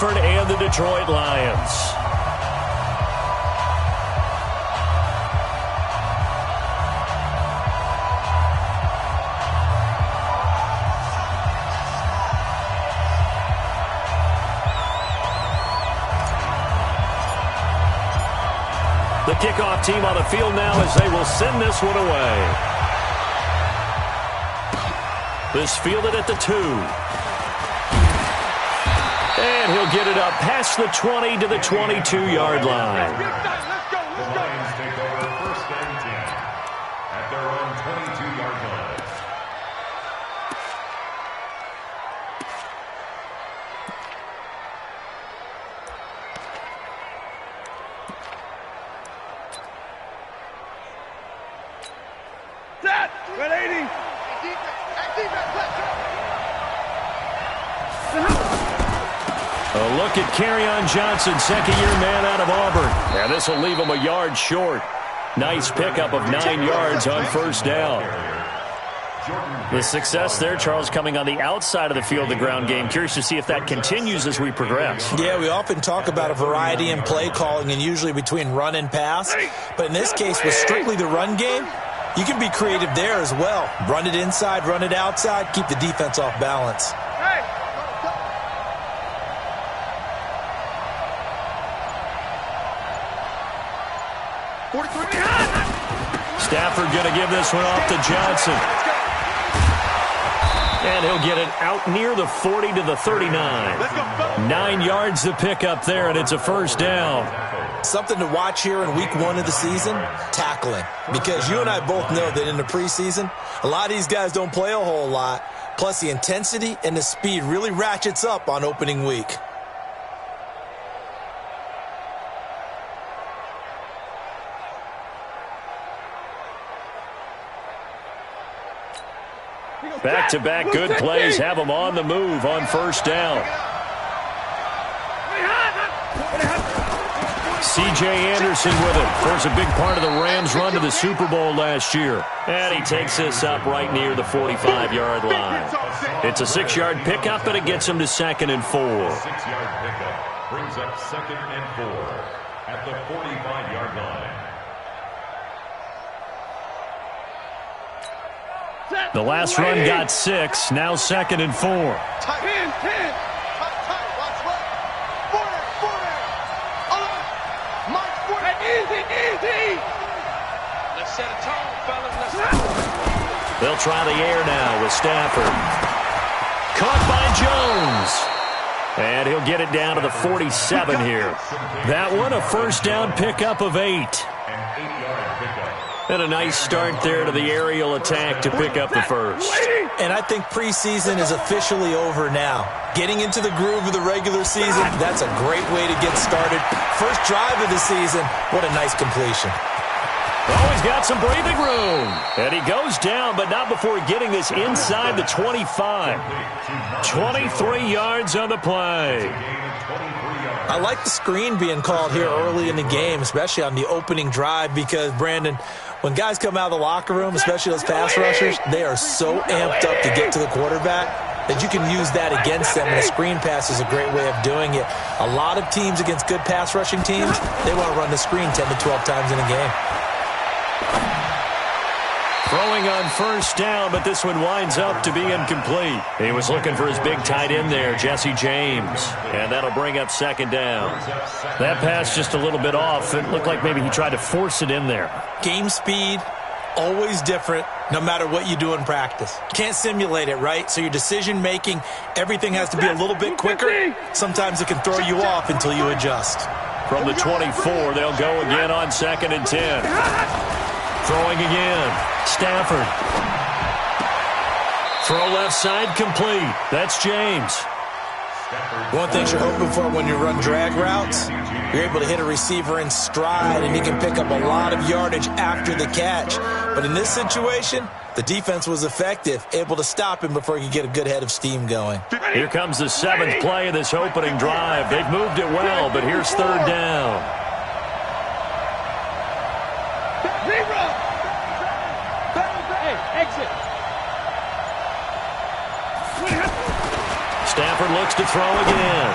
Stafford and the Detroit Lions. The kickoff team on the field now as they will send this one away. This fielded at the 2. And he'll get it up past the 20 to the 22-yard line. The Lions take over 1st and 10 at their own 22-yard line. Set! 180! A look at Kerryon Johnson, second-year man out of Auburn. And this will leave him a yard short. Nice pickup of 9 yards on 1st down. The success there, Charles, coming on the outside of the field, the ground game. Curious to see if that continues as we progress. Yeah, we often talk about a variety in play calling and usually between run and pass. But in this case, with strictly the run game, you can be creative there as well. Run it inside, run it outside, keep the defense off balance. Stafford going to give this one off to Johnson. And he'll get it out near the 40 to the 39. 9 yards to pick up there, and it's a 1st down. Something to watch here in week 1 of the season, tackling. Because you and I both know that in the preseason, a lot of these guys don't play a whole lot. Plus, the intensity and the speed really ratchets up on opening week. Back-to-back good plays have them on the move on 1st down. C.J. Anderson with it. Of course, a big part of the Rams' run to the Super Bowl last year. And he takes this up right near the 45-yard line. It's a 6-yard pickup, but it gets him to 2nd and 4. 6-yard pickup brings up 2nd and 4 at the 45-yard line. The last run got 6. Now 2nd and 4. 10. Let's set a tone, fellas. They'll try the air now with Stafford. Caught by Jones. And he'll get it down to the 47 here. That one, a 1st down pickup of 8. An 8-yard pickup. And a nice start there to the aerial attack to pick up the 1st. And I think preseason is officially over now. Getting into the groove of the regular season, that's a great way to get started. First drive of the season, what a nice completion. Oh, he's got some breathing room. And he goes down, but not before getting this inside the 25. 23 yards on the play. I like the screen being called here early in the game, especially on the opening drive, because, Brandon, when guys come out of the locker room, especially those pass rushers, they are so amped up to get to the quarterback that you can use that against them, and a screen pass is a great way of doing it. A lot of teams against good pass rushing teams, they want to run the screen 10 to 12 times in a game. Throwing on 1st down, but this one winds up to be incomplete. He was looking for his big tight end there, Jesse James. And that'll bring up 2nd down. That pass just a little bit off. It looked like maybe he tried to force it in there. Game speed, always different, no matter what you do in practice. You can't simulate it, right? So your decision-making, everything has to be a little bit quicker. Sometimes it can throw you off until you adjust. From the 24, they'll go again on 2nd and 10. Throwing again. Stafford. Throw left side complete. That's James. One thing you're hoping for when you run drag routes, you're able to hit a receiver in stride and he can pick up a lot of yardage after the catch. But in this situation, the defense was effective, able to stop him before he could get a good head of steam going. Here comes the 7th play of this opening drive. They've moved it well, but here's 3rd down. Stafford looks to throw again.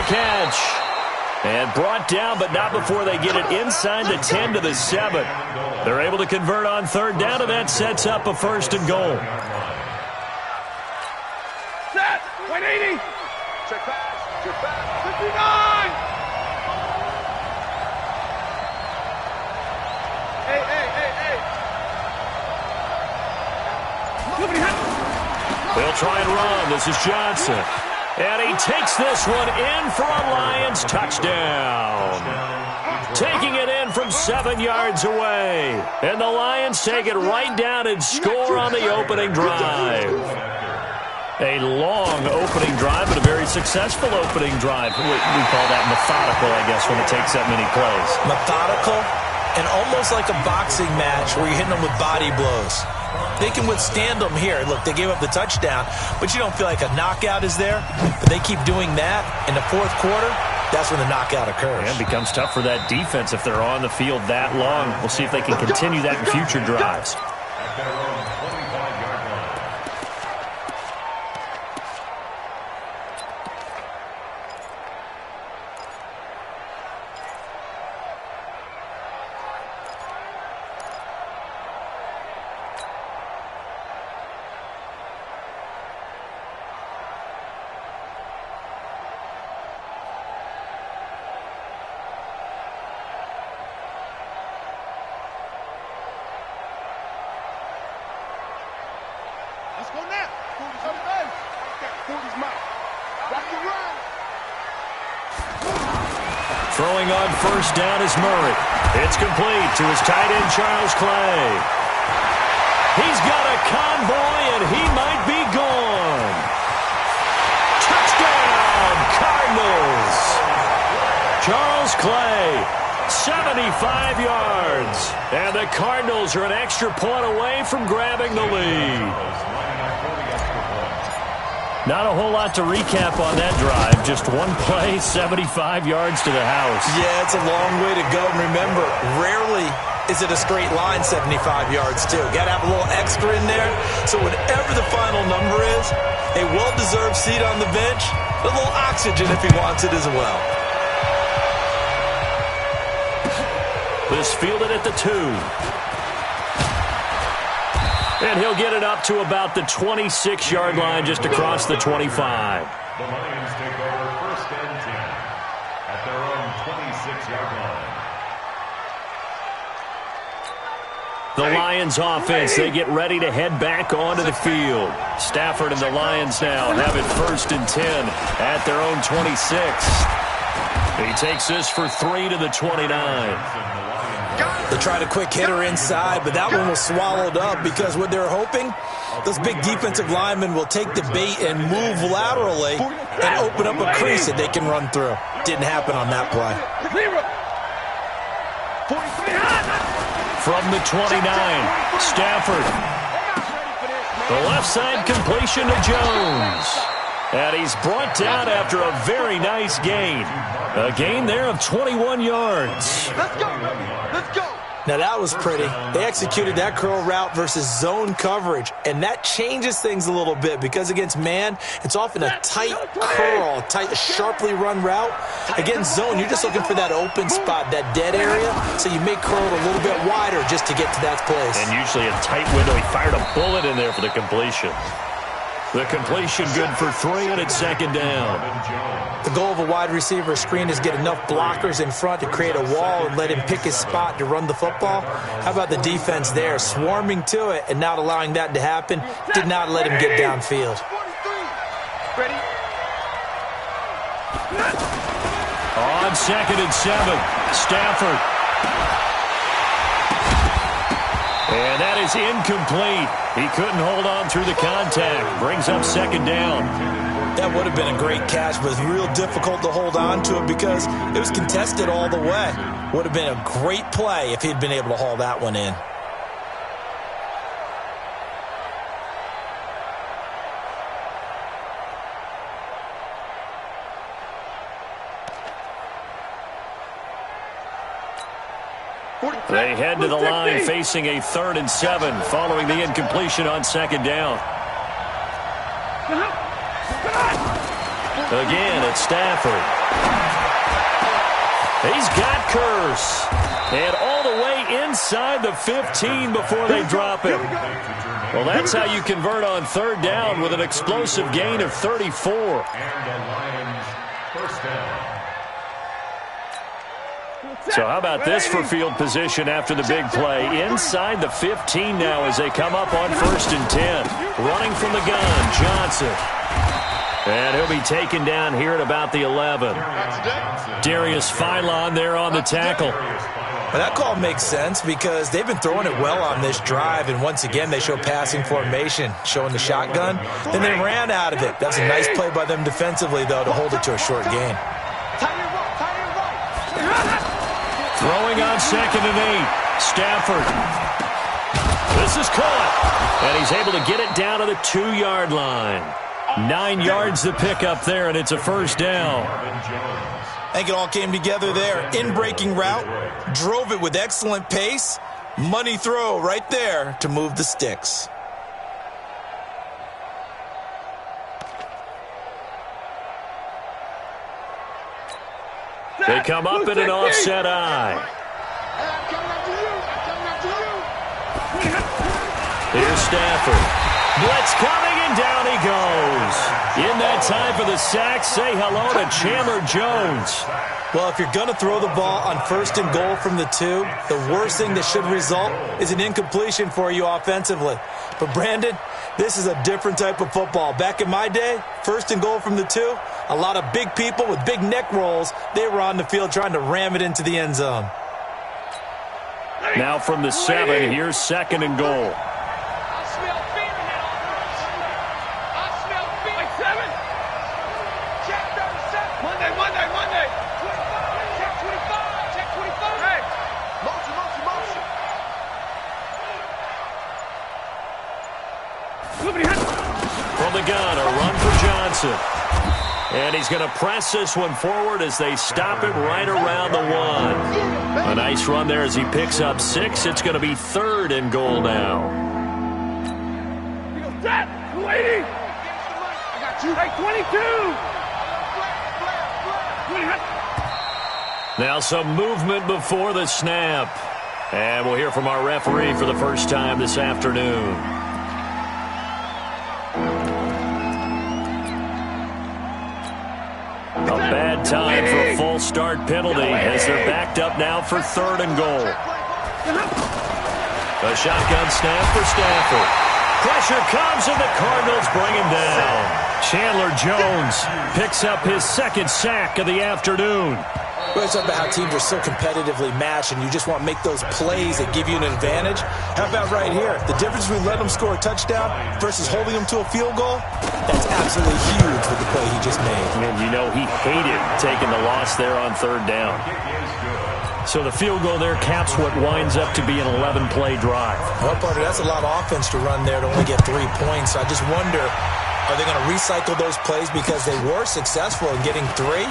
catch. And brought down, but not before they get it inside the 10 to the 7. They're able to convert on third down, and that sets up a 1st and goal. Set. 180. Check pass. Check pass. 59. They'll try and run. This is Johnson. And he takes this one in for a Lions touchdown. Taking it in from 7 yards away. And the Lions take it right down and score on the opening drive. A long opening drive, but a very successful opening drive. We call that methodical, I guess, when it takes that many plays. Methodical and almost like a boxing match where you're hitting them with body blows. They can withstand them here. Look, they gave up the touchdown, but you don't feel like a knockout is there. But they keep doing that in the 4th quarter. That's when the knockout occurs. And it becomes tough for that defense if they're on the field that long. We'll see if they can continue that in future drives. At their own 25-yard line. Let's go now. Cody's on the bench. Cody's mouth. Rock the run. Throwing on 1st down is Murray. It's complete to his tight end, Charles Clay. He's got a convoy, and he might be gone. Touchdown, Cardinals. Charles Clay, 75 yards. And the Cardinals are an extra point away from grabbing the lead. Not a whole lot to recap on that drive. Just one play, 75 yards to the house. Yeah, it's a long way to go. And remember, rarely is it a straight line 75 yards, too. Got to have a little extra in there. So whatever the final number is, a well-deserved seat on the bench, a little oxygen if he wants it as well. This fielded at the 2. And he'll get it up to about the 26-yard line, just across the 25. The Lions take over 1st and 10 at their own 26-yard line. The Lions offense, they get ready to head back onto the field. Stafford and the Lions now have it 1st and 10 at their own 26. He takes this for 3 to the 29. They tried a quick hitter inside, but that one was swallowed up because what they're hoping, those big defensive linemen will take the bait and move laterally and open up a crease that they can run through. Didn't happen on that play. From the 29, Stafford. The left side completion to Jones. And he's brought down after a very nice gain. A gain there of 21 yards. Let's go. Let's go. Now, that was pretty. They executed that curl route versus zone coverage, and that changes things a little bit because against man, it's often a tight curl, tight, sharply run route. Against zone, you're just looking for that open spot, that dead area, so you make curl a little bit wider just to get to that place. And usually a tight window. He fired a bullet in there for the completion. The completion good for 3, and it's 2nd down. The goal of a wide receiver screen is get enough blockers in front to create a wall and let him pick his spot to run the football. How about the defense there, swarming to it and not allowing that to happen? Did not let him get downfield. Ready? On 2nd and 7, Stafford. And that is incomplete. He couldn't hold on through the contact. Brings up 2nd down. That would have been a great catch, but real difficult to hold on to it because it was contested all the way. Would have been a great play if he'd been able to haul that one in. They head to the line facing a 3rd and 7 following the incompletion on 2nd down. Again, it's Stafford. He's got Kearse. And all the way inside the 15 before they drop him. Well, that's how you convert on third down with an explosive gain of 34. And the Lions first down. So how about this for field position after the big play? Inside the 15 now as they come up on 1st and 10. Running from the gun, Johnson. And he'll be taken down here at about the 11. Darius Philon there on the tackle. Well, that call makes sense because they've been throwing it well on this drive, and once again they show passing formation, showing the shotgun. Then they ran out of it. That was a nice play by them defensively, though, to hold it to a short gain. Throwing on 2nd and 8. Stafford. This is caught. And he's able to get it down to the 2-yard line. 9 yards to pick up there, and it's a first down. I think it all came together there. In-breaking route, drove it with excellent pace. Money throw right there to move the sticks. They come up in an offset eye. Here's Stafford. Blitz coming, and down he goes. In that time for the sack, say hello to Chandler Jones. Well, if you're going to throw the ball on 1st and goal from the 2, the worst thing that should result is an incompletion for you offensively. But, Brandon, this is a different type of football. Back in my day, 1st and goal from the 2, a lot of big people with big neck rolls, they were on the field trying to ram it into the end zone. Now from the 7, here's 2nd and goal. From the gun, a run for Johnson. And he's going to press this one forward as they stop him right around the 1. A nice run there as he picks up 6. It's going to be 3rd and goal now. Set! 280! I got you. Hey, 22! Now some movement before the snap. And we'll hear from our referee for the first time this afternoon. A bad time for a false start penalty as they're backed up now for 3rd and goal. A shotgun snap for Stafford. Pressure comes and the Cardinals bring him down. Chandler Jones picks up his 2nd sack of the afternoon. Well, it's about how teams are so competitively matched, and you just want to make those plays that give you an advantage. How about right here? The difference between letting them score a touchdown versus holding them to a field goal, that's absolutely huge with the play he just made. And you know he hated taking the loss there on 3rd down. So the field goal there caps what winds up to be an 11-play drive. Well, partner, that's a lot of offense to run there to only get 3 points. So I just wonder, are they going to recycle those plays because they were successful in getting 3?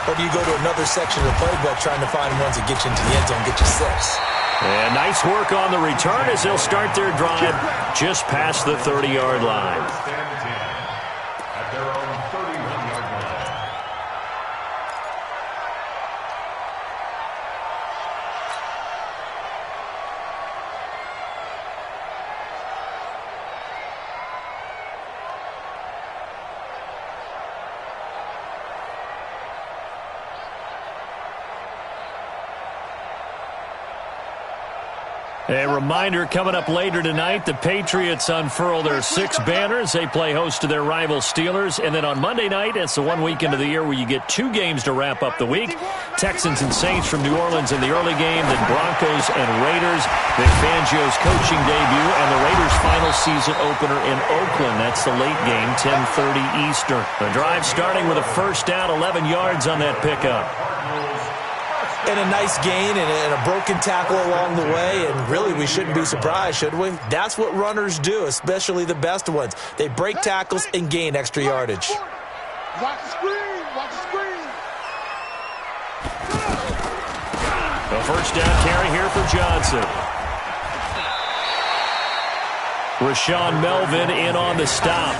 Or do you go to another section of the playbook trying to find ones that get you into the end zone, get you 6? And nice work on the return as they'll start their drive just past the 30-yard line. At their own 31-yard line. A reminder, coming up later tonight, the Patriots unfurl their 6 banners. They play host to their rival Steelers. And then on Monday night, it's the one weekend of the year where you get 2 games to wrap up the week. Texans and Saints from New Orleans in the early game, then Broncos and Raiders. Vic Fangio's coaching debut and the Raiders' final season opener in Oakland. That's the late game, 10:30 Eastern. The drive starting with a first down, 11 yards on that pickup. And a nice gain and a broken tackle along the way, and really we shouldn't be surprised, should we? That's what runners do, especially the best ones. They break tackles and gain extra yardage. Watch the screen! Watch the screen! A first down carry here for Johnson. Rashaan Melvin in on the stop.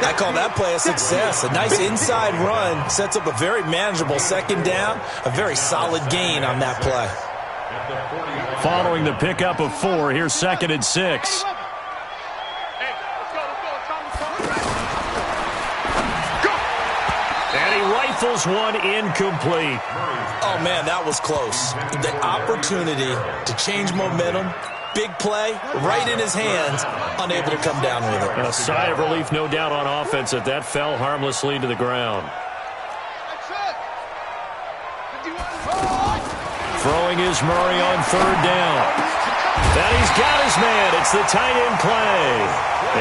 I call that play a success. A nice inside run sets up a very manageable second down, a very solid gain on that play. Following the pickup of 4, here's 2nd and 6. And he rifles one incomplete. Oh, man, that was close. The opportunity to change momentum, big play, right in his hands, unable to come down with it. A sigh of relief, no doubt, on offense that that fell harmlessly to the ground. Throwing is Murray on 3rd down. And he's got his man. It's the tight end Clay.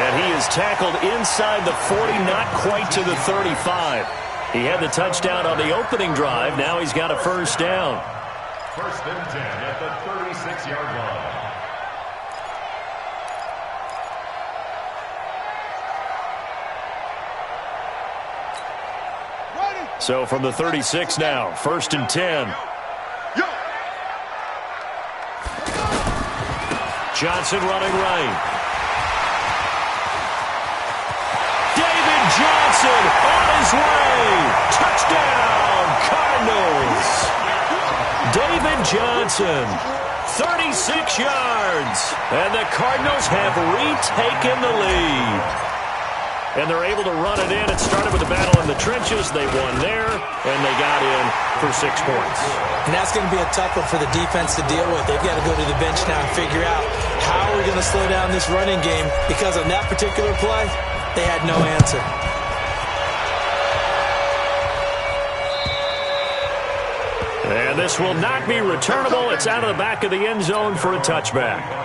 And he is tackled inside the 40, not quite to the 35. He had the touchdown on the opening drive. Now he's got a 1st down. 1st and 10 at the 36-yard line. So from the 36 now, 1st and 10. Johnson running right. David Johnson on his way. Touchdown, Cardinals. David Johnson, 36 yards. And the Cardinals have retaken the lead. And they're able to run it in. It started with a battle in the trenches. They won there, and they got in for 6 points. And that's going to be a tough one for the defense to deal with. They've got to go to the bench now and figure out how we're going to slow down this running game, because on that particular play, they had no answer. And this will not be returnable. It's out of the back of the end zone for a touchback.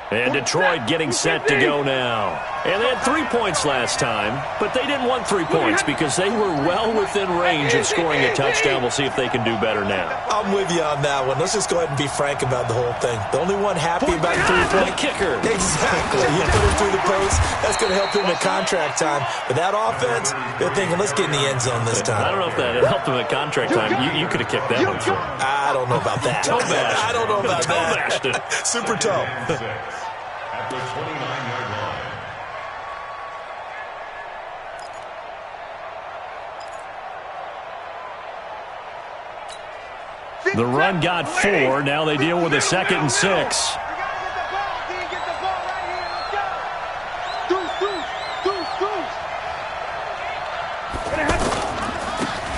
And Detroit getting set to go now. And they had 3 points last time, but they didn't want 3 points because they were well within range of scoring a touchdown. We'll see if they can do better now. I'm with you on that one. Let's just go ahead and be frank about the whole thing. The only one happy about the 3-point kicker. Exactly. You put it through the post. That's going to help him in contract time. But that offense, they're thinking, let's get in the end zone this time. I don't know if that helped him at contract time. You could have kicked that one through. I don't know about that. I don't know about that. Super toe. At the 29-yard line. The run got 4. Now they deal with a 2nd and 6.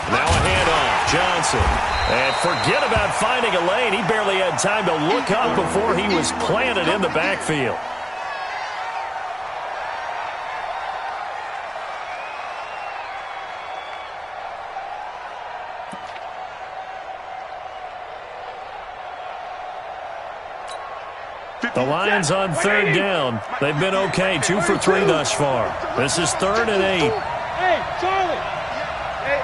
Now a handoff. Johnson. And forget about finding a lane. He barely had time to look up before he was planted in the backfield. The Lions on 3rd down. They've been okay, 2 for 3 thus far. This is 3rd and 8. Hey, Charlie. Hey.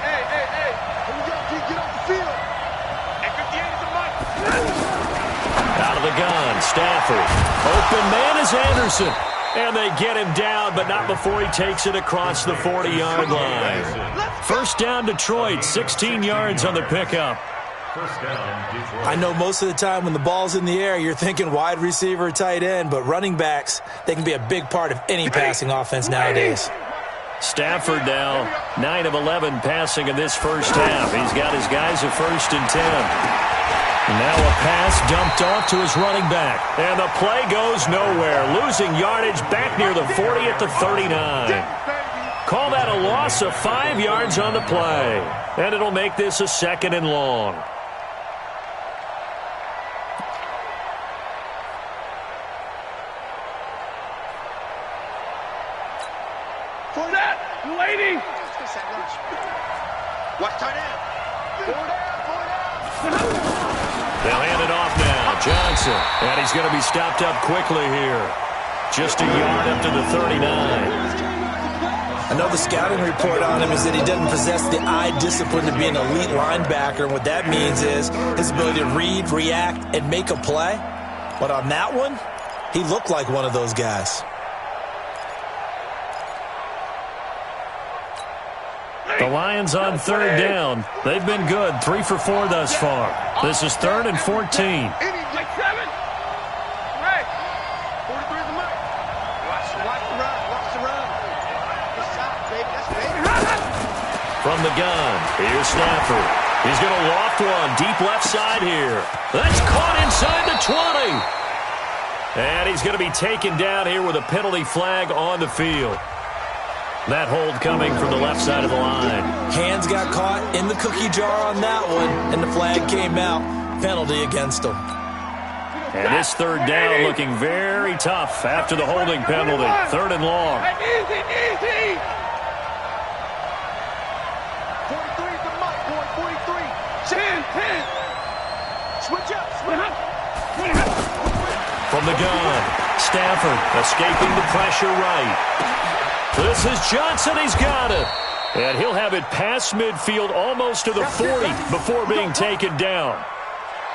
Get off the field. Hey, 58 is the mic. Out of the gun, Stafford. Open man is Anderson. And they get him down, but not before he takes it across the 40-yard line. 1st down, Detroit, 16 yards on the pickup. I know most of the time when the ball's in the air, you're thinking wide receiver, tight end, but running backs, they can be a big part of any passing offense nowadays. Stafford now 9 of 11 passing in this first half. He's got his guys at 1st and 10. Now a pass dumped off to his running back. And the play goes nowhere. Losing yardage back near the 40 at the 39. Call that a loss of 5 yards on the play. And it'll make this a 2nd and long. For that, lady. Watch tight end. They'll hand it off now. Johnson. And he's going to be stopped up quickly here. Just a yard up to the 39. Another scouting report on him is that he doesn't possess the eye discipline to be an elite linebacker. And what that means is his ability to read, react, and make a play. But on that one, he looked like one of those guys. The Lions on third down. They've been good, 3 for 4 thus far. This is 3rd and 14. From the gun, here's Stafford. He's going to loft one deep left side here. That's caught inside the 20. And he's going to be taken down here with a penalty flag on the field. That hold coming from the left side of the line. Hands got caught in the cookie jar on that one, and the flag came out. Penalty against him. And this third down looking very tough after the holding penalty. 3rd and long. Easy. 43 is the mic, boy. 43. 10. Switch up. From the gun, Stafford escaping the pressure right. This is Johnson. He's got it. And he'll have it past midfield almost to the 40 before being taken down.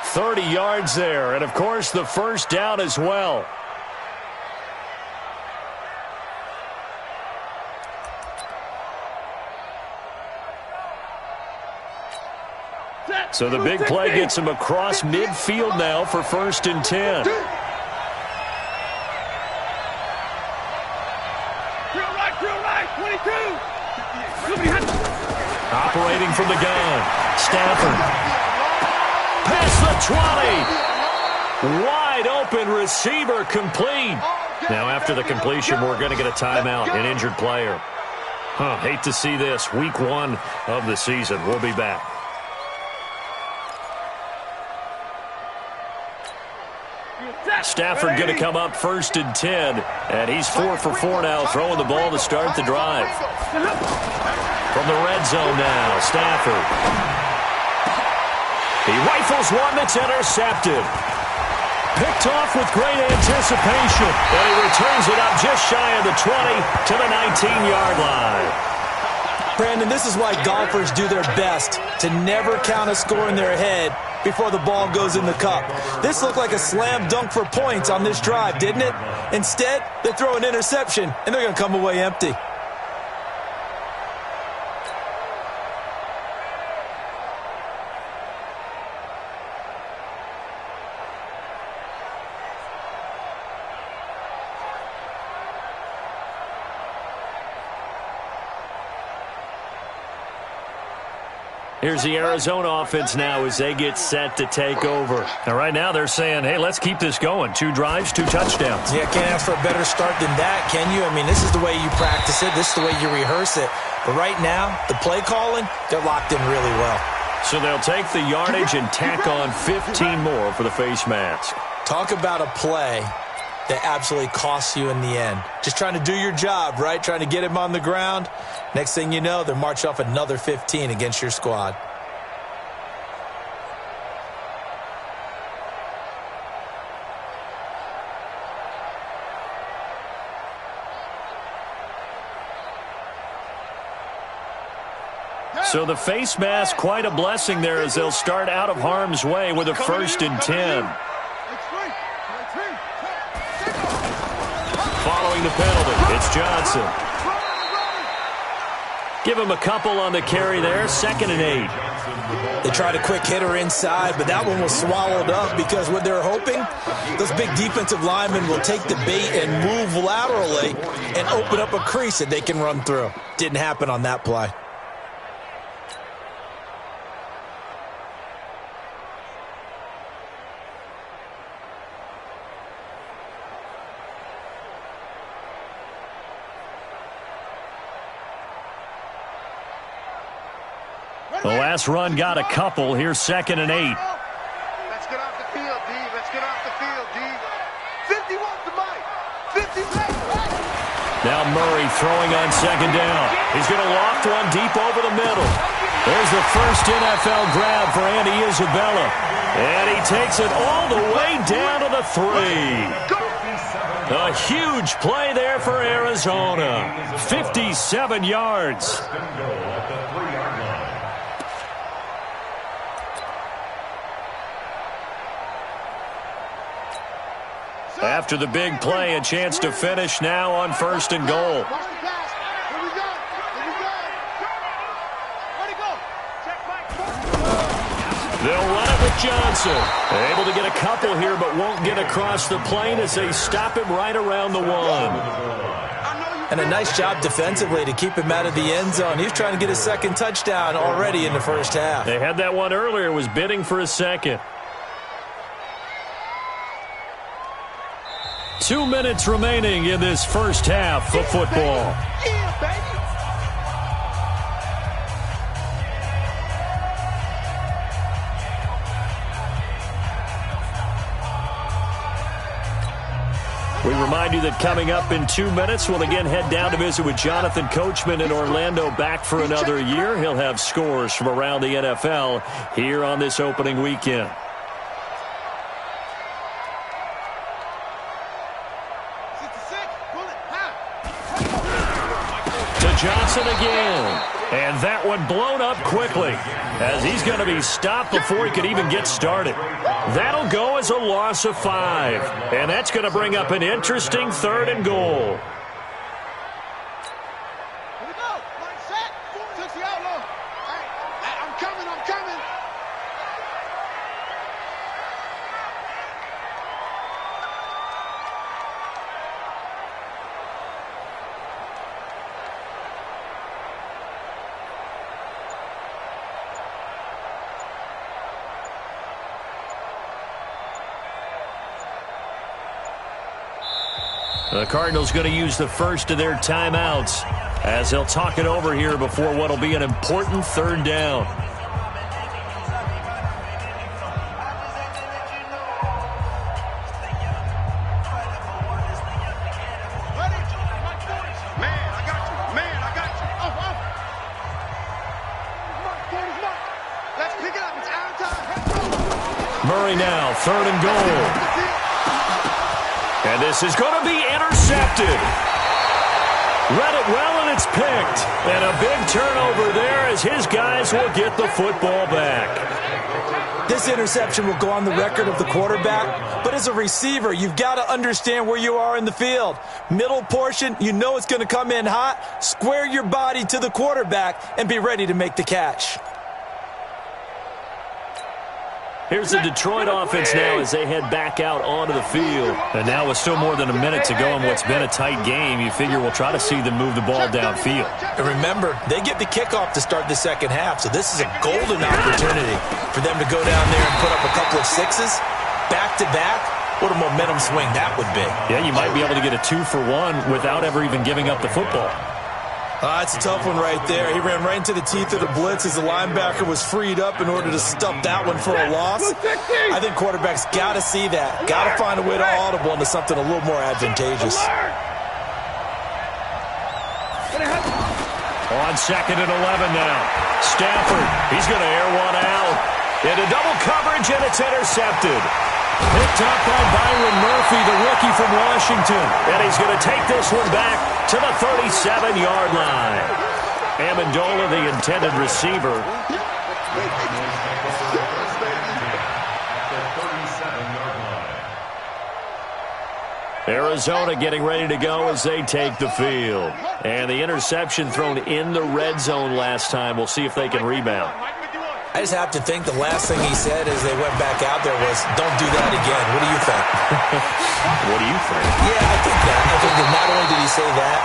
30 yards there. And, of course, the first down as well. So the big play gets him across midfield now for 1st and 10. Operating from the gun. Stafford. Past the 20. Wide open receiver complete. Now after the completion, we're going to get a timeout, an injured player. Hate to see this. Week 1 of the season. We'll be back. Stafford going to come up 1st and 10. And he's 4 for 4 now, throwing the ball to start the drive. From the red zone now, Stafford. He rifles one that's intercepted. Picked off with great anticipation. And he returns it up just shy of the 20 to the 19-yard line. Brandon, this is why golfers do their best to never count a score in their head before the ball goes in the cup. This looked like a slam dunk for points on this drive, didn't it? Instead, they throw an interception, and they're going to come away empty. Here's the Arizona offense now as they get set to take over. And right now they're saying, hey, let's keep this going. 2 drives, 2 touchdowns. Yeah, can't ask for a better start than that, can you? I mean, this is the way you practice it. This is the way you rehearse it. But right now, the play calling, they're locked in really well. So they'll take the yardage and tack on 15 more for the face mask. Talk about a play that absolutely costs you in the end. Just trying to do your job, right? Trying to get him on the ground. Next thing you know, they're marching off another 15 against your squad. So the face mask, quite a blessing there as they'll start out of harm's way with a 1st and 10. Following the penalty, it's Johnson. Give him a couple on the carry there, 2nd and 8. They tried a quick hitter inside, but that one was swallowed up because what they're hoping, those big defensive linemen will take the bait and move laterally and open up a crease that they can run through. Didn't happen on that play. The last run got a couple. Here's 2nd and 8. Let's get off the field, D. Let's get off the field, D. 51 to Mike. 50 Now Murray throwing on 2nd down. He's going to loft one deep over the middle. There's the first NFL grab for Andy Isabella. And he takes it all the way down to the 3. A huge play there for Arizona. 57 yards. After the big play, a chance to finish now on 1st and goal. They'll run it with Johnson. Able to get a couple here, but won't get across the plane as they stop him right around the 1. And a nice job defensively to keep him out of the end zone. He was trying to get his second touchdown already in the first half. They had that one earlier, was bidding for a second. 2 minutes remaining in this first half of football. Yeah, baby. We remind you that coming up in 2 minutes, we'll again head down to visit with Jonathan Coachman in Orlando, back for another year. He'll have scores from around the NFL here on this opening weekend. To Johnson again. And that one blown up quickly as he's going to be stopped before he could even get started. That'll go as a loss of 5. And that's going to bring up an interesting 3rd and goal. Here we go. One set. Took the outlaw. Hey, I'm coming. The Cardinals going to use the first of their timeouts as they'll talk it over here before what will be an important 3rd down. Let's pick it up. It's our time. Murray now, 3rd and goal. And this is going to be intercepted. Read it well, and it's picked. And a big turnover there as his guys will get the football back. This interception will go on the record of the quarterback, but as a receiver, you've got to understand where you are in the field. Middle portion, you know it's going to come in hot. Square your body to the quarterback and be ready to make the catch. Here's the Detroit offense now as they head back out onto the field. And now with still more than a minute to go in what's been a tight game, you figure we'll try to see them move the ball downfield. And remember, they get the kickoff to start the second half, so this is a golden opportunity for them to go down there and put up a couple of 6s back-to-back. What a momentum swing that would be. Yeah, you might be able to get a 2-for-1 without ever even giving up the football. That's a tough one right there. He ran right into the teeth of the blitz as the linebacker was freed up in order to stop that one for a loss. I think quarterbacks got to see that. Got to find a way to audible into something a little more advantageous. On 2nd and 11 now. Stafford, he's going to air one out. Into double coverage, and it's intercepted. Picked up by Byron Murphy, the rookie from Washington. And he's going to take this one back to the 37-yard line. Amendola, the intended receiver. Arizona getting ready to go as they take the field. And the interception thrown in the red zone last time. We'll see if they can rebound. I just have to think the last thing he said as they went back out there was, don't do that again. What do you think? What do you think? Yeah, I think that. I think that not only did he say that,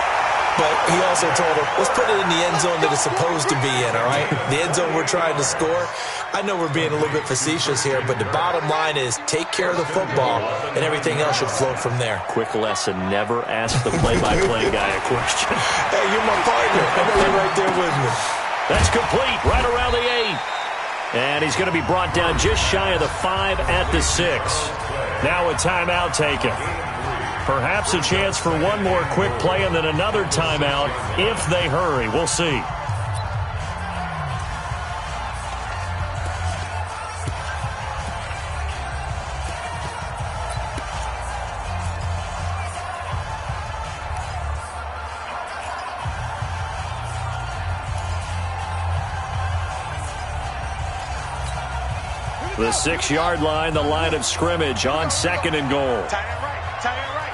but he also told him, let's put it in the end zone that it's supposed to be in, all right? The end zone we're trying to score. I know we're being a little bit facetious here, but the bottom line is take care of the football, and everything else should flow from there. Quick lesson, never ask the play-by-play guy a question. Hey, you're my partner. I know you're right there with me. That's complete, right around the 8. And he's going to be brought down just shy of the 5 at the 6. Now a timeout taken. Perhaps a chance for one more quick play and then another timeout if they hurry. We'll see. The 6-yard line, the line of scrimmage on 2nd and goal. Tight end right. Tight end right.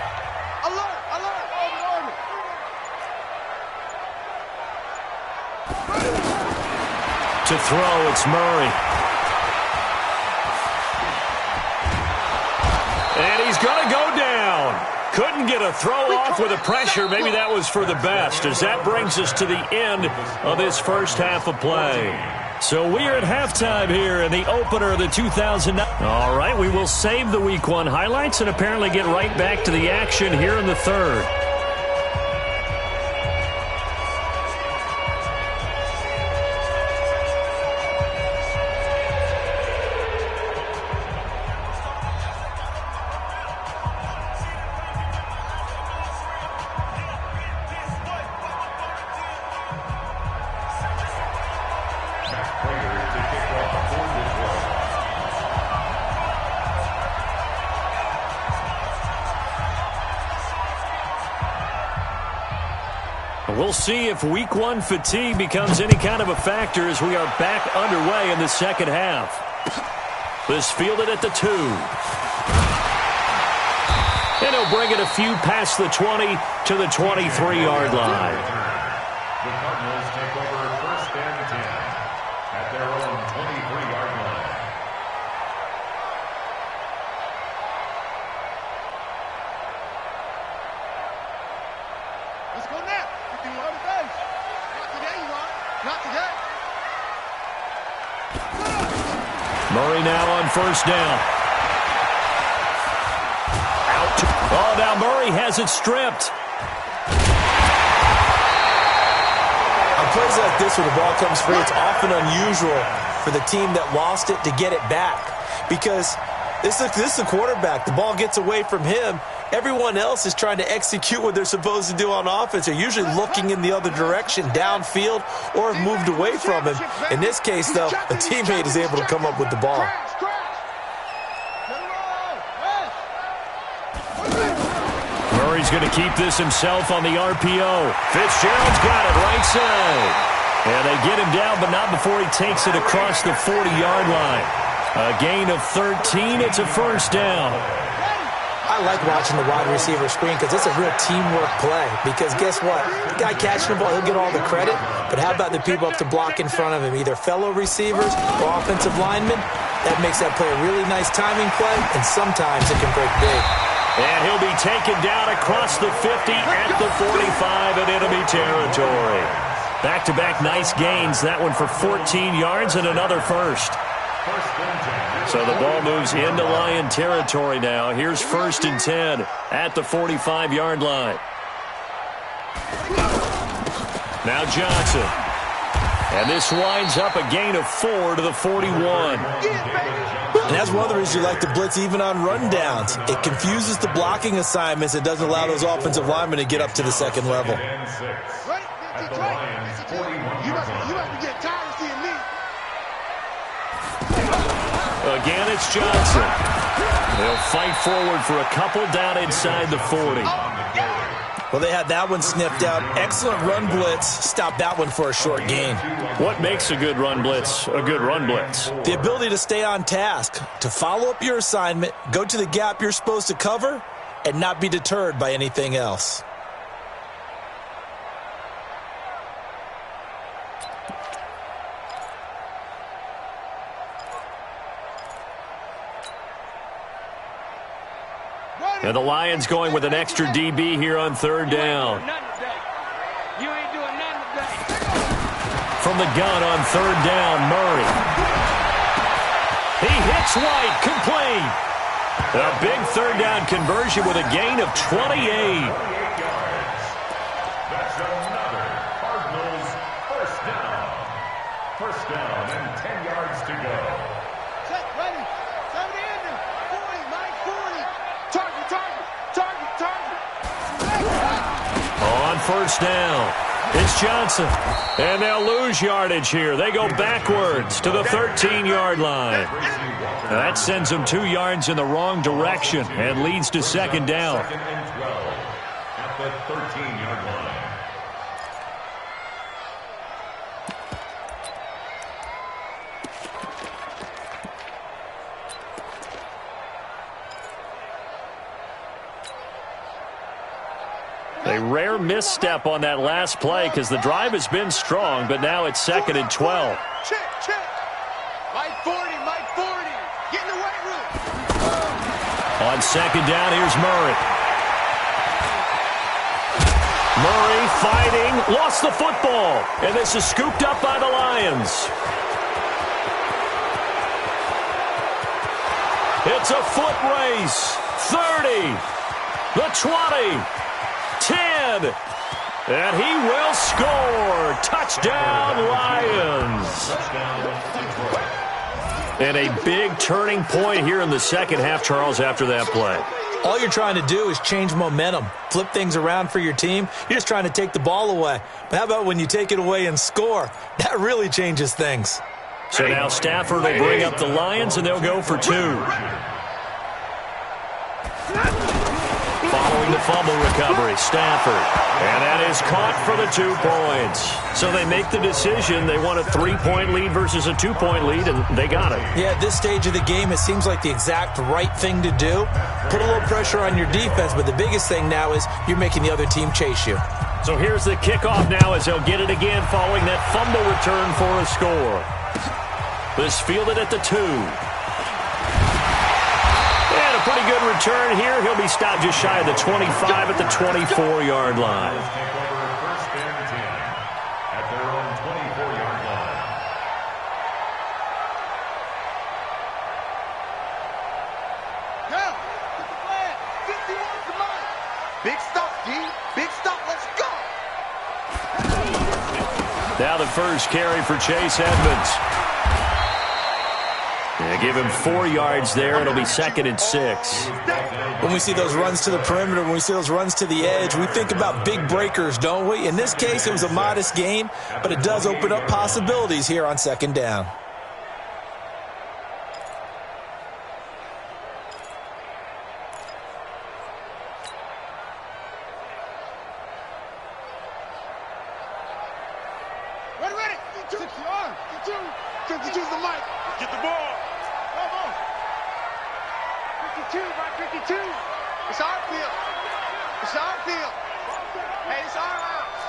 Alert. Alert. To throw, it's Murray. he's going to go down. Couldn't get a throw off with the pressure. Maybe that was for the best, as that brings us to the end of this first half of play. So we are at halftime here in the opener of the 2009. All right, we will save the Week 1 highlights and apparently get right back to the action here in the third. We'll see if Week 1 fatigue becomes any kind of a factor as we are back underway in the second half. This fielded at the 2. And he'll bring it a few past the 20 to the 23-yard line. The Cardinals take over first and 10 at their own 23-yard line. Let's go now. You can run the base. Not today, you want. Not today. Murray now on first down. Out. Oh, now Murray has it stripped. On plays like this where the ball comes free, it's often unusual for the team that lost it to get it back. Because this is the quarterback. The ball gets away from him. Everyone else is trying to execute what they're supposed to do on offense. They're usually looking in the other direction, downfield, or have moved away from him. In this case, though, a teammate is able to come up with the ball. Murray's going to keep this himself on the RPO. Fitzgerald's got it right side. And they get him down, but not before he takes it across the 40-yard line. A gain of 13. It's a first down. I like watching the wide receiver screen because it's a real teamwork play. Because guess what? The guy catching the ball, he'll get all the credit. But how about the people up to block in front of him, either fellow receivers or offensive linemen? That makes that play a really nice timing play, and sometimes it can break big. And he'll be taken down across the 50 at the 45 in enemy territory. Back-to-back nice gains. That one for 14 yards and another first. So the ball moves into Lion territory now. Here's first and 10 at the 45-yard line. Now Johnson. And this winds up a gain of 4 to the 41. And that's one of the reasons you like to blitz even on rundowns. It confuses the blocking assignments. It doesn't allow those offensive linemen to get up to the second level. Again, it's Johnson. They'll fight forward for a couple down inside the 40. Well, they had that one sniffed out. Excellent run blitz. Stop that one for a short gain. What makes a good run blitz a good run blitz? The ability to stay on task, to follow up your assignment, go to the gap you're supposed to cover, and not be deterred by anything else. And the Lions going with an extra DB here on third down. From the gun on third down, Murray. He hits White, complete. A big third down conversion with a gain of 28. That's another Cardinals first down. First down and 10 yards to go. Set, ready. 70 in 40, Mike, 40. Target, target, target, target. On first down, it's Johnson. And they'll lose yardage here. They go backwards to the 13-yard line. That sends them 2 yards in the wrong direction and leads to second down. Second and 12 at the 13-yard line. A rare misstep on that last play because the drive has been strong, but now it's second and 12. Check, check. Mike 40, Mike 40. Get in the weight room. On second down, here's Murray. Murray fighting, lost the football, and this is scooped up by the Lions. It's a foot race. 30, the 20, 10, and he will score. Touchdown, Lions. And a big turning point here in the second half, Charles, after that play. All you're trying to do is change momentum, flip things around for your team. You're just trying to take the ball away. But how about when you take it away and score? That really changes things. So now Stafford will bring up the Lions, and they'll go for 2. Following the fumble recovery, Stafford. And that is caught for the 2 points. So they make the decision. They want a 3-point lead versus a 2-point lead, and they got it. Yeah, at this stage of the game, it seems like the exact right thing to do. Put a little pressure on your defense, but the biggest thing now is you're making the other team chase you. So here's the kickoff now as they'll get it again following that fumble return for a score. This fielded at the 2. And a pretty good return here. He'll be stopped just shy of the 25 at the 24-yard line. First and 10 at their own 24-yard line. Go! 51 to mine. Big stop, D. Big stop. Let's go! Now the first carry for Chase Edmonds. Yeah, give him 4 yards there. It'll be 2nd and 6. When we see those runs to the perimeter, when we see those runs to the edge, we think about big breakers, don't we? In this case, it was a modest gain, but it does open up possibilities here on 2nd down. Ready. 52 the mic. Get the ball. Come on. 52, right 52. It's our field. It's our field. Hey, it's our house.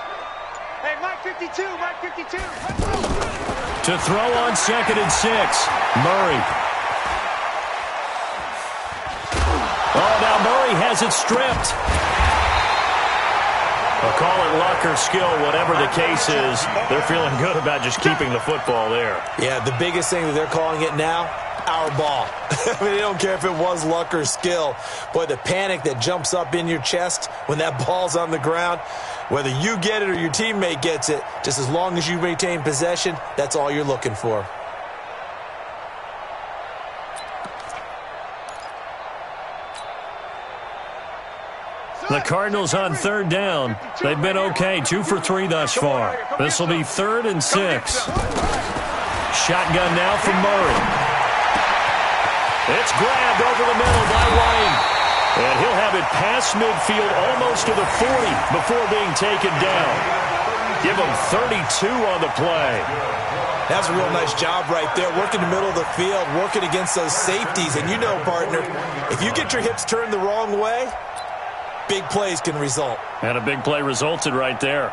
Hey, Mike 52, right 52. To throw on 2nd and 6, Murray. Oh, now Murray has it stripped. I'll call it luck or skill, whatever the case is. They're feeling good about just keeping the football there. Yeah, the biggest thing that they're calling it now, our ball. I mean, they don't care if it was luck or skill. Boy, the panic that jumps up in your chest when that ball's on the ground, whether you get it or your teammate gets it, just as long as you maintain possession, that's all you're looking for. The Cardinals on 3rd down. They've been okay, 2 for 3 thus far. This will be 3rd and 6. Shotgun now from Murray. It's grabbed over the middle by White. And he'll have it past midfield almost to the 40 before being taken down. Give him 32 on the play. That's a real nice job right there, working the middle of the field, working against those safeties. And you know, partner, if you get your hips turned the wrong way, big plays can result. And a big play resulted right there.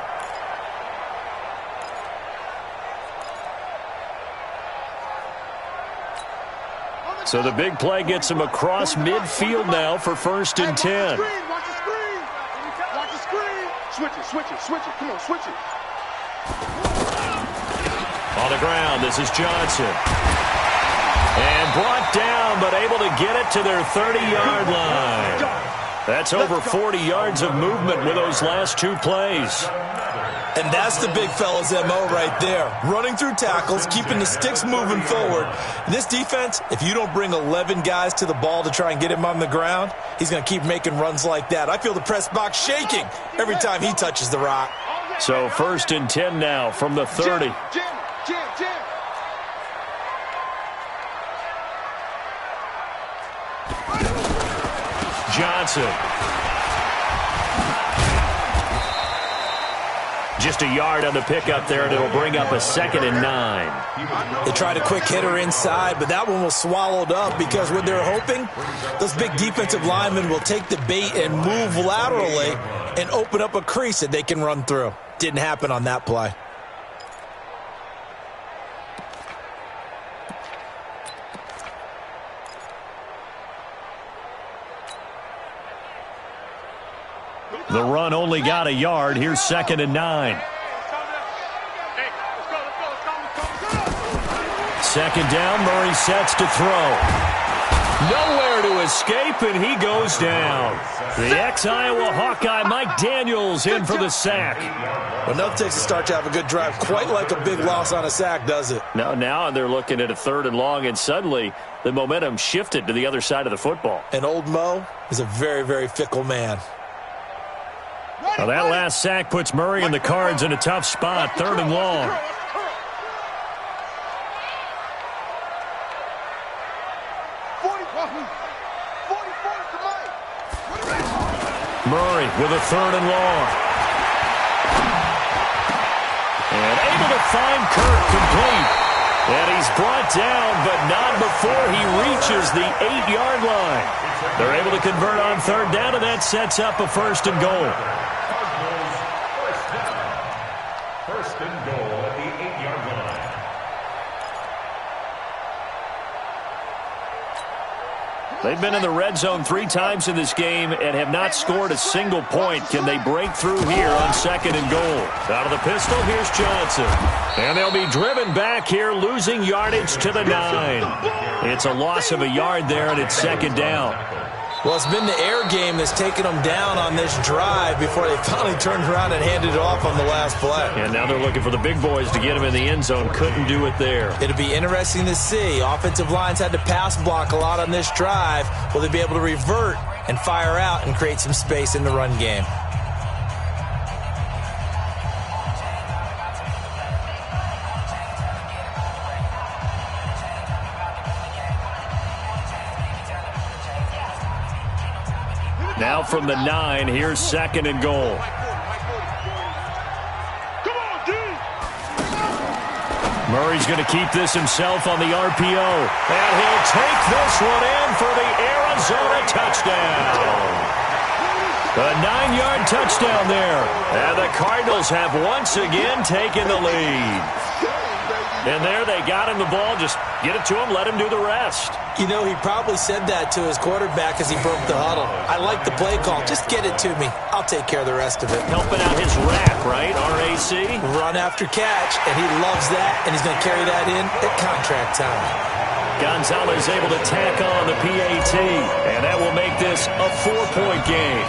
So the big play gets him across midfield now for 1st and 10. Watch the screen. Watch the screen. Switch it. Come on, switch it. On the ground, this is Johnson. And brought down, but able to get it to their 30-yard line. That's over 40 yards of movement with those last 2 plays. And that's the big fella's MO right there. Running through tackles, keeping the sticks moving forward. And this defense, if you don't bring 11 guys to the ball to try and get him on the ground, he's going to keep making runs like that. I feel the press box shaking every time he touches the rock. So 1st and 10 now from the 30. Jim. Johnson. Just a yard on the pickup there, and it'll bring up a 2nd and 9. They tried a quick hitter inside, but that one was swallowed up because what they're hoping, those big defensive linemen will take the bait and move laterally and open up a crease that they can run through. Didn't happen on that play. The run only got a yard. Here's 2nd and 9. 2nd down. Murray sets to throw. Nowhere to escape, and he goes down. The ex-Iowa Hawkeye Mike Daniels in for the sack. Well, nothing takes a start to have a good drive, quite like a big loss on a sack, does it? Now they're looking at a 3rd and long, and suddenly the momentum shifted to the other side of the football. And old Mo is a very, very fickle man. Well, that last sack puts Murray and the Cards in a tough spot, 3rd and long. Murray with a 3rd and long. And able to find Kirk complete. And he's brought down, but not before he reaches the 8-yard line. They're able to convert on 3rd down, and that sets up a 1st and goal. First and goal at the 8-yard line. They've been in the red zone 3 times in this game and have not scored a single point. Can they break through here on 2nd and goal? Out of the pistol, here's Johnson. And they'll be driven back here, losing yardage to the 9. It's a loss of a yard there, and it's 2nd down. Well, it's been the air game that's taken them down on this drive before they finally turned around and handed it off on the last play. And now they're looking for the big boys to get him in the end zone. Couldn't do it there. It'll be interesting to see. Offensive lines had to pass block a lot on this drive. Will they be able to revert and fire out and create some space in the run game? Now from the 9, here's 2nd and goal. Murray's going to keep this himself on the RPO. And he'll take this one in for the Arizona touchdown. A 9-yard touchdown there. And the Cardinals have once again taken the lead. And there they got him the ball. Just get it to him, let him do the rest. You know, he probably said that to his quarterback as he broke the huddle. I like the play call. Just get it to me. I'll take care of the rest of it. Helping out his RAC, right? R-A-C? Run after catch, and he loves that, and he's going to carry that in at contract time. Gonzalez able to tack on the PAT, and that will make this a 4-point game.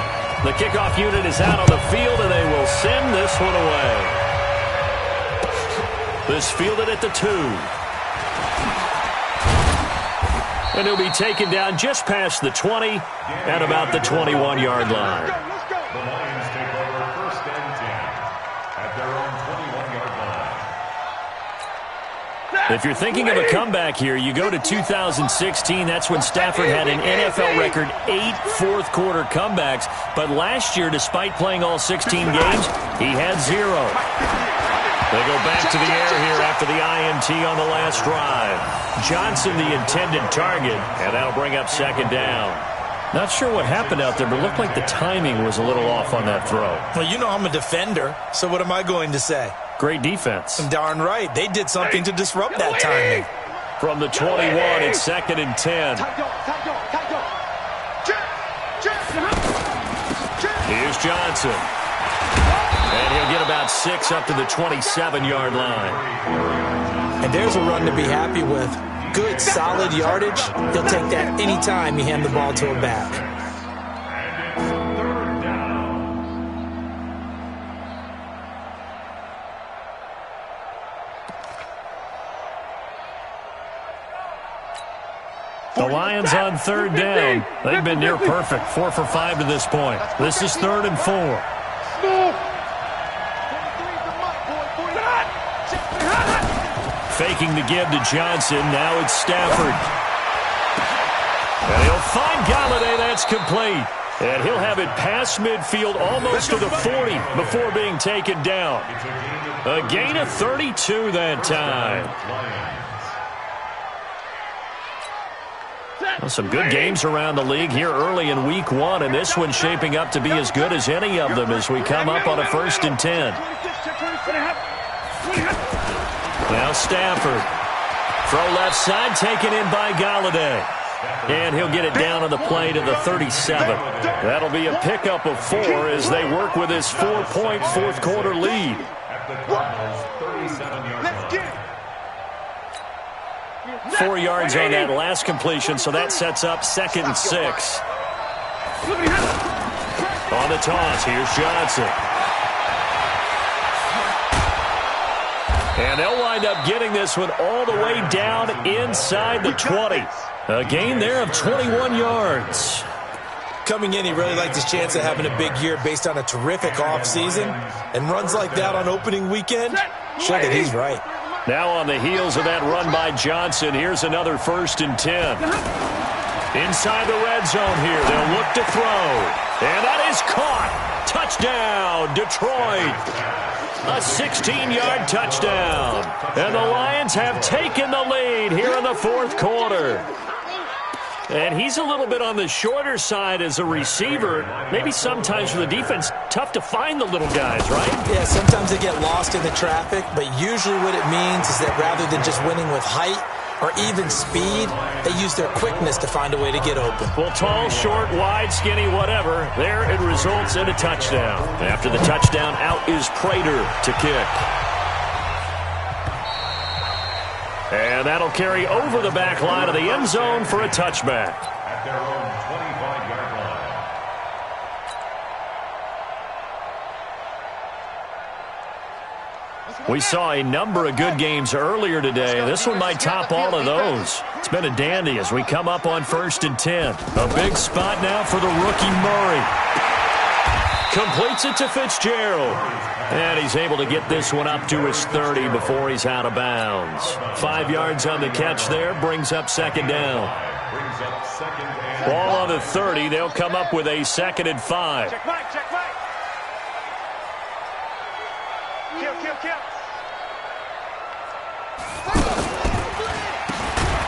The kickoff unit is out on the field, and they will send this one away. This fielded at the 2. And he'll be taken down just past the 20 at about the 21-yard line. The Lions take over 1st and 10 at their own 21-yard line. If you're thinking of a comeback here, you go to 2016. That's when Stafford had an NFL record 8 fourth-quarter comebacks. But last year, despite playing all 16 games, he had 0. They go back to the air here after the INT on the last drive. Johnson, the intended target, and that'll bring up 2nd down. Not sure what happened out there, but it looked like the timing was a little off on that throw. Well, you know I'm a defender, so what am I going to say? Great defense. Darn right. They did something to disrupt that timing. From the 21, it's 2nd and 10. Here's Johnson. And he'll get about 6 up to the 27-yard line. And there's a run to be happy with. Good, solid yardage. He'll take that anytime you hand the ball to a back. The Lions on 3rd down. They've been near perfect, 4 for 5 to this point. This is 3rd and 4. Faking the give to Johnson. Now it's Stafford. And he'll find Galladay. That's complete. And he'll have it past midfield almost to the 40 before being taken down. A gain of 32 that time. Well, some good games around the league here early in week 1, and this one's shaping up to be as good as any of them as we come up on a 1st and 10. Now Stafford. Throw left side taken in by Galladay. And he'll get it down on the play to the 37. That'll be a pickup of 4 as they work with his 4-point fourth-quarter lead. At the Cardinals' 37-yard line. 4 yards on that last completion, so that sets up 2nd and 6. On the toss, here's Johnson. And they'll wind up getting this one all the way down inside the 20. A gain there of 21 yards. Coming in, he really liked his chance of having a big year based on a terrific offseason. And runs like that on opening weekend show that he's right. Now on the heels of that run by Johnson, here's another 1st and 10. Inside the red zone here, they'll look to throw. And that is caught. Touchdown, Detroit. A 16-yard touchdown. And the Lions have taken the lead here in the 4th quarter. And he's a little bit on the shorter side as a receiver. Maybe sometimes for the defense, tough to find the little guys, right? Yeah, sometimes they get lost in the traffic, but usually what it means is that rather than just winning with height or even speed, they use their quickness to find a way to get open. Well, tall, short, wide, skinny, whatever, there it results in a touchdown. After the touchdown, out is Prater to kick. And that'll carry over the back line of the end zone for a touchback. At their own 25-yard line. We saw a number of good games earlier today. This one might top all of those. It's been a dandy as we come up on 1st and 10. A big spot now for the rookie Murray. Completes it to Fitzgerald. And he's able to get this one up to his 30 before he's out of bounds. 5 yards on the catch there, brings up 2nd down. Ball on the 30, they'll come up with a 2nd and 5. Check Mike. Kill.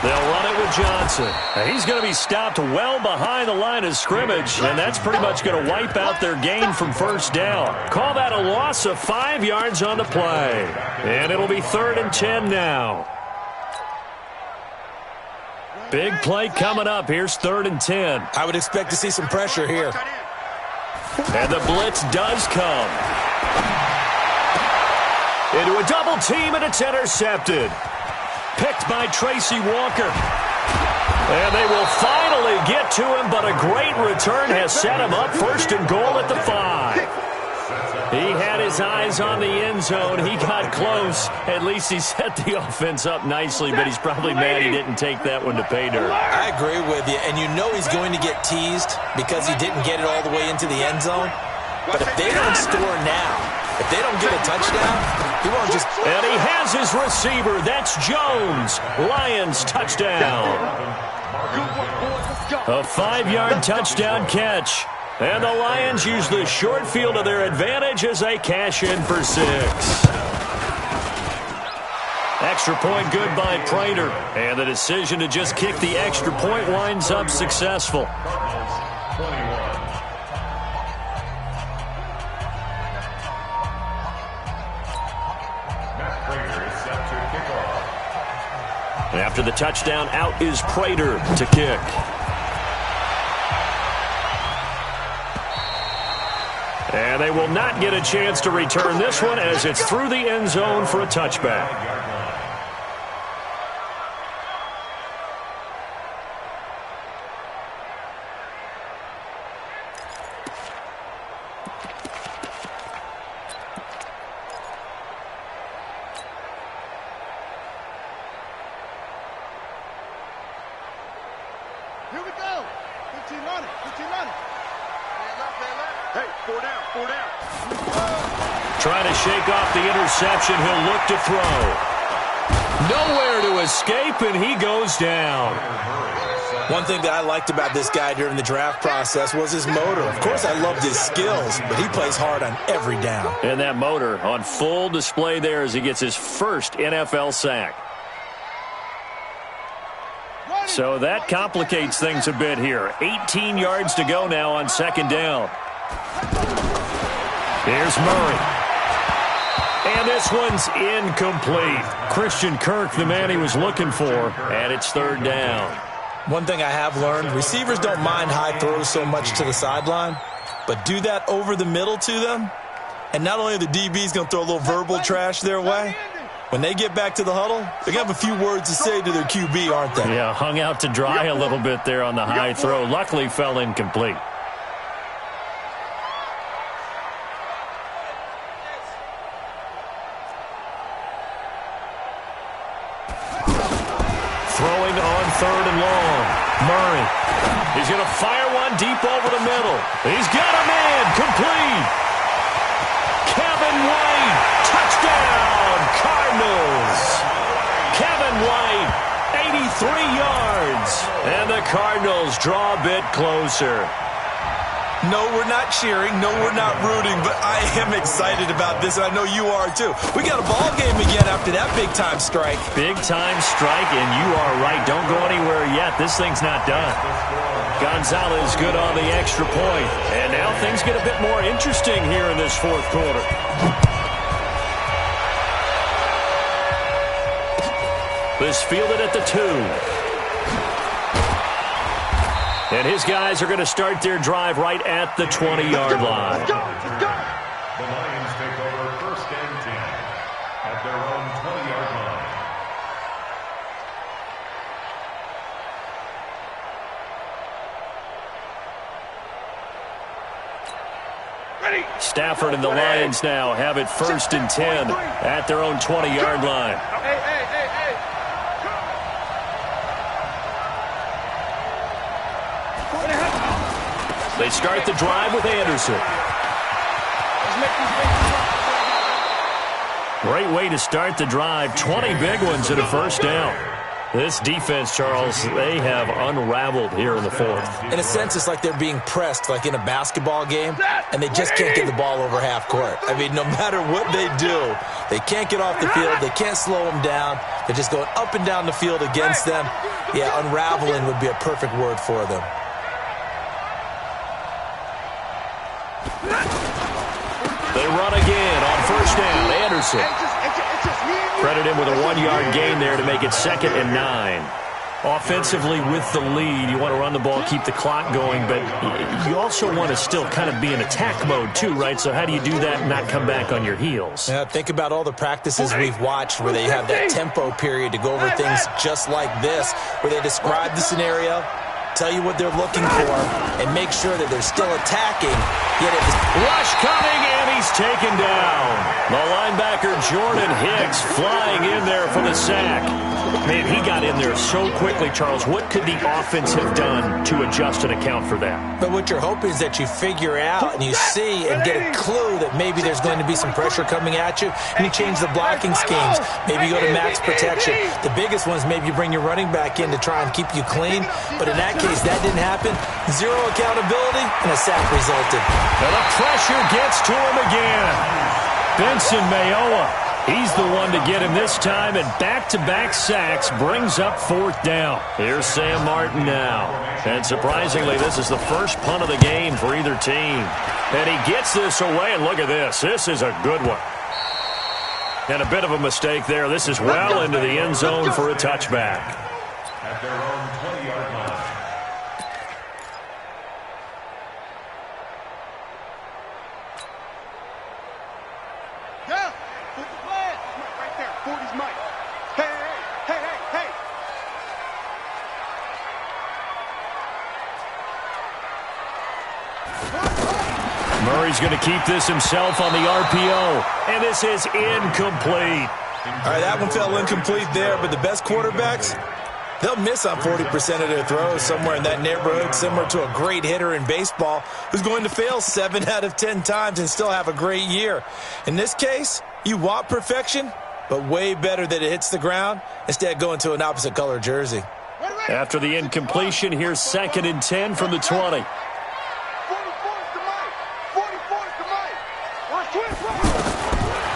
They'll run it with Johnson. He's going to be stopped well behind the line of scrimmage, and that's pretty much going to wipe out their gain from 1st down. Call that a loss of 5 yards on the play. And it'll be 3rd and 10 now. Big play coming up. Here's 3rd and 10. I would expect to see some pressure here. And the blitz does come. Into a double team, and it's intercepted. Picked by Tracy Walker. And they will finally get to him, but a great return has set him up 1st and goal at the 5. He had his eyes on the end zone. He got close. At least he set the offense up nicely, but he's probably mad he didn't take that one to pay dirt. I agree with you, and you know he's going to get teased because he didn't get it all the way into the end zone. But if they don't score now, if they don't get a touchdown, he won't just... And he has his receiver. That's Jones. Lions touchdown. A 5-yard touchdown catch. And the Lions use the short field to their advantage as they cash in for 6. Extra point good by Prater. And the decision to just kick the extra point winds up successful. After the touchdown, out is Prater to kick. And they will not get a chance to return this one as it's through the end zone for a touchback. Here we go. 15 on it. Hey, 4 down. Trying to shake off the interception. He'll look to throw. Nowhere to escape, and he goes down. One thing that I liked about this guy during the draft process was his motor. Of course, I loved his skills, but he plays hard on every down. And that motor on full display there as he gets his first NFL sack. So that complicates things a bit here. 18 yards to go now on 2nd down. Here's Murray. And this one's incomplete. Christian Kirk, the man he was looking for, and it's 3rd down. One thing I have learned, receivers don't mind high throws so much to the sideline, but do that over the middle to them, and not only are the DBs going to throw a little verbal trash their way, when they get back to the huddle, they're going to have a few words to say to their QB, aren't they? Yeah, hung out to dry a little bit there on the high throw. Luckily fell incomplete. Throwing on 3rd and long. Murray. He's going to fire one deep over the middle. He's got a man. Complete. Kevin White. Touchdown. Cardinals. Kevin White. 83 yards. And the Cardinals draw a bit closer. No, we're not cheering. No, we're not rooting. But I am excited about this, and I know you are too. We got a ball game again after that big-time strike. Big-time strike, and you are right. Don't go anywhere yet. This thing's not done. Gonzalez good on the extra point. And now things get a bit more interesting here in this 4th quarter. This fielded at the 2. And his guys are going to start their drive right at the 20-yard line. The Lions take over 1st and 10 at their own 20-yard line. Ready. Stafford and the Lions now have it 1st and 10 at their own 20-yard line. Hey, hey, hey, hey. They start the drive with Anderson. Great way to start the drive. 20 big ones and a 1st down. This defense, Charles, they have unraveled here in the 4th. In a sense, it's like they're being pressed, like in a basketball game, and they just can't get the ball over half court. I mean, no matter what they do, they can't get off the field. They can't slow them down. They're just going up and down the field against them. Yeah, unraveling would be a perfect word for them. They run again on 1st down. Anderson. Credit him with a 1-yard gain there to make it 2nd and 9. Offensively with the lead, you want to run the ball, keep the clock going, but you also want to still kind of be in attack mode too, right? So how do you do that and not come back on your heels? Yeah, think about all the practices we've watched where they have that tempo period to go over things just like this, where they describe the scenario, tell you what they're looking for, and make sure that they're still attacking. Rush coming, and he's taken down. The linebacker Jordan Hicks flying in there for the sack. Man, he got in there so quickly, Charles. What could the offense have done to adjust and account for that? But what you're hoping is that you figure out and you see and get a clue that maybe there's going to be some pressure coming at you, and you change the blocking schemes. Maybe you go to max protection. The biggest one is maybe you bring your running back in to try and keep you clean. But in that case, that didn't happen. Zero accountability, and a sack resulted. And the pressure gets to him again. Benson Mayowa, he's the one to get him this time, and back-to-back sacks brings up 4th down. Here's Sam Martin now. And surprisingly, this is the first punt of the game for either team. And he gets this away, and look at this. This is a good one. And a bit of a mistake there. This is well into the end zone for a touchback. At their own 20-yard line. Yeah, put the flag. Right there, 40's Mike. Hey, hey, hey, hey, hey. Murray's going to keep this himself on the RPO, and this is incomplete. All right, that one fell incomplete there, but the best quarterbacks, they'll miss on 40% of their throws somewhere in that neighborhood, similar to a great hitter in baseball who's going to fail 7 out of 10 times and still have a great year. In this case, you want perfection, but way better that it hits the ground instead of going to an opposite color jersey. After the incompletion, here's 2nd and 10 from the 20.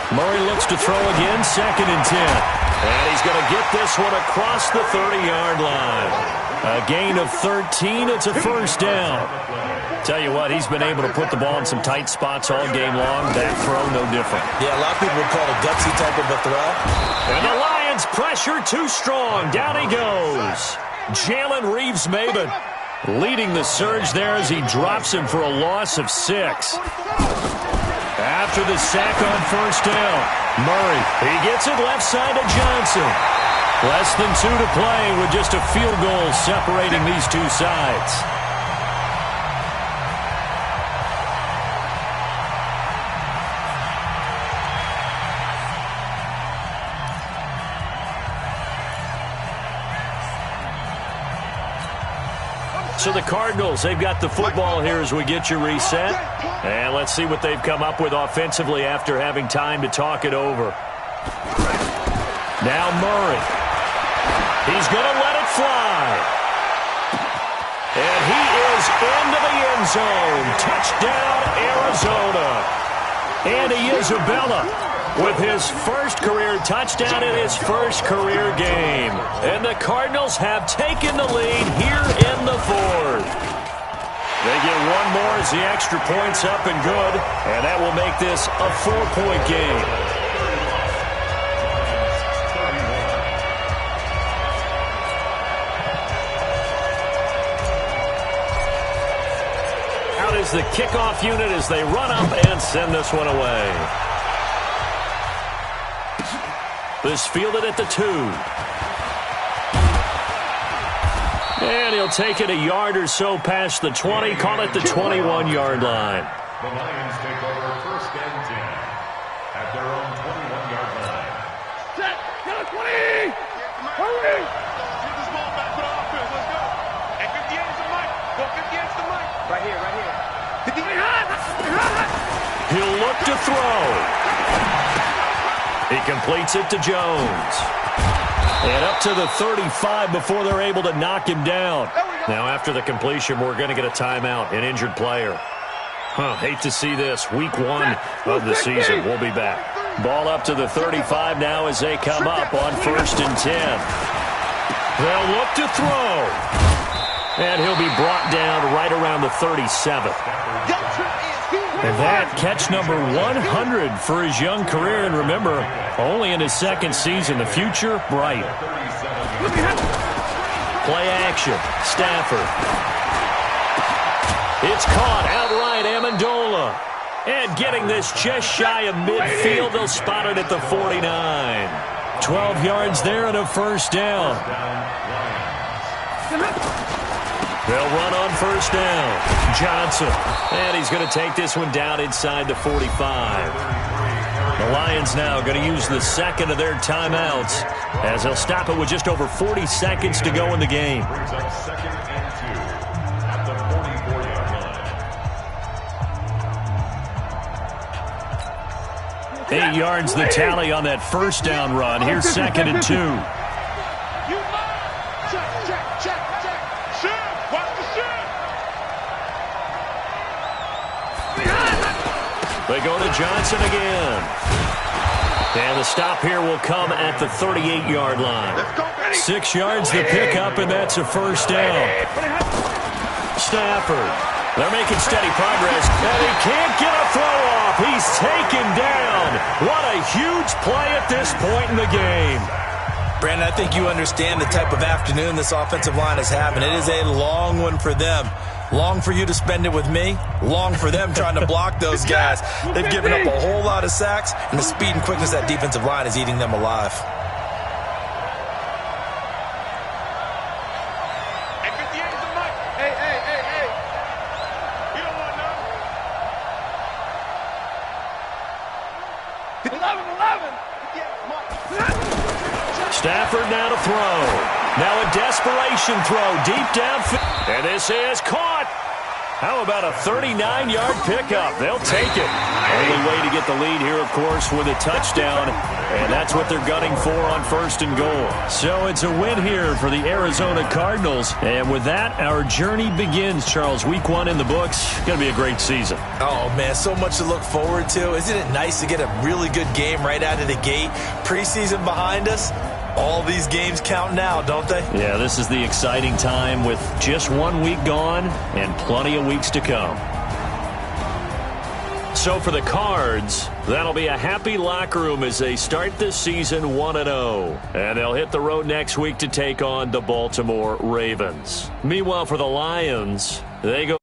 Murray looks to throw again, 2nd and 10. And he's going to get this one across the 30-yard line. A gain of 13. It's a 1st down. Tell you what, he's been able to put the ball in some tight spots all game long. That throw, no different. Yeah, a lot of people would call it a gutsy type of a throw. And the Lions pressure too strong. Down he goes. Jalen Reeves-Maybin leading the surge there as he drops him for a loss of 6. After the sack on first down, Murray, he gets it left side to Johnson. Less than 2 to play with just a field goal separating these two sides. So the Cardinals, they've got the football here as we get you reset. And let's see what they've come up with offensively after having time to talk it over. Now Murray. He's going to let it fly. And he is into the end zone. Touchdown, Arizona. Andy Isabella with his first career touchdown in his first career game. And the Cardinals have taken the lead here in the 4th. They get one more as the extra point's up and good. And that will make this a 4-point game. Out is the kickoff unit as they run up and send this one away. This fielded at the 2. And he'll take it a yard or so past the 20, call it the 21-yard line. The Lions take over first and 10 at their own 21-yard line. Set, get a 20! Hurry! Get this ball back for the offense, let's go. And 58 is the mic. Go 58 is the mic. Right here, right here. 58. He'll look to throw. He completes it to Jones. And up to the 35 before they're able to knock him down. Now after the completion, we're going to get a timeout, an injured player. Hate to see this. Week 1 of the season. We'll be back. Ball up to the 35 now as they come up on first and 10. They'll look to throw. And he'll be brought down right around the 37. And that catch number 100 for his young career. And remember, only in his second season. The future, bright. Play action. Stafford. It's caught outright. Amendola. And getting this just shy of midfield. They'll spot it at the 49. 12 yards there and a first down. They'll run on first down. Johnson. And he's going to take this one down inside the 45. The Lions now going to use the second of their timeouts as they'll stop it with just over 40 seconds to go in the game. Brings up second and 2 at the 44-yard line. 8 yards the tally on that first down run. Here's second and 2. They go to Johnson again. And the stop here will come at the 38-yard line. 6 yards the pickup, and that's a first down. Stafford. They're making steady progress, and he can't get a throw off. He's taken down. What a huge play at this point in the game. Brandon, I think you understand the type of afternoon this offensive line is having. It is a long one for them. Long for you to spend it with me. Long for them trying to block those guys. They've given up a whole lot of sacks, and the speed and quickness of that defensive line is eating them alive. Hey, 58 is the mic. Hey. You don't want to know. 11. Stafford now to throw. Now a desperation throw deep downfield. And this is caught. How about a 39-yard pickup? They'll take it. Only way to get the lead here, of course, with a touchdown. And that's what they're gunning for on first and goal. So it's a win here for the Arizona Cardinals. And with that, our journey begins, Charles. Week 1 in the books. Going to be a great season. Oh, man, so much to look forward to. Isn't it nice to get a really good game right out of the gate? Preseason behind us. All these games count now, don't they? Yeah, this is the exciting time with just 1 week gone and plenty of weeks to come. So for the Cards, that'll be a happy locker room as they start this season 1-0. And they'll hit the road next week to take on the Baltimore Ravens. Meanwhile, for the Lions, they go